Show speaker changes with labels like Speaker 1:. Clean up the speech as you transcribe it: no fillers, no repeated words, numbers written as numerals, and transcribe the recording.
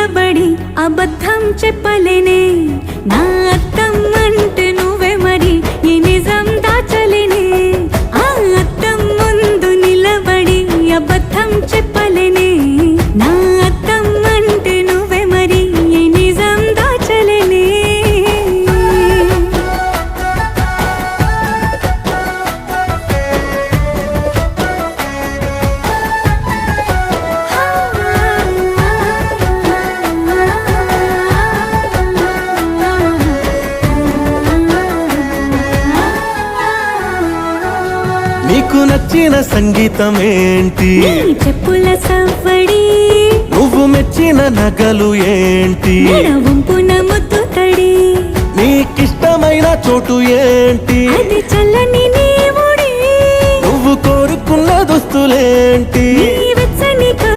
Speaker 1: నిలబడి అబద్ధం చెప్పలేనే నా అద్దం అంటే నువ్వే మరి ఈ నిజం దాచలేనే ఆ అద్దం ముందు నిలబడి అబద్ధం చెప్పలేనే నా అద్దం అంటే నువ్వే మరి ఈ నిజం దాచలేనే
Speaker 2: నీకు నచ్చిన సంగీతం ఏంటి
Speaker 1: నీ చెప్పుల సవ్వడి
Speaker 2: నువ్వు మెచ్చిన నగలు ఏంటి
Speaker 1: వంపున ముద్దు తడి
Speaker 2: నీకిష్టమైన చోటు ఏంటి
Speaker 1: అది చల్ల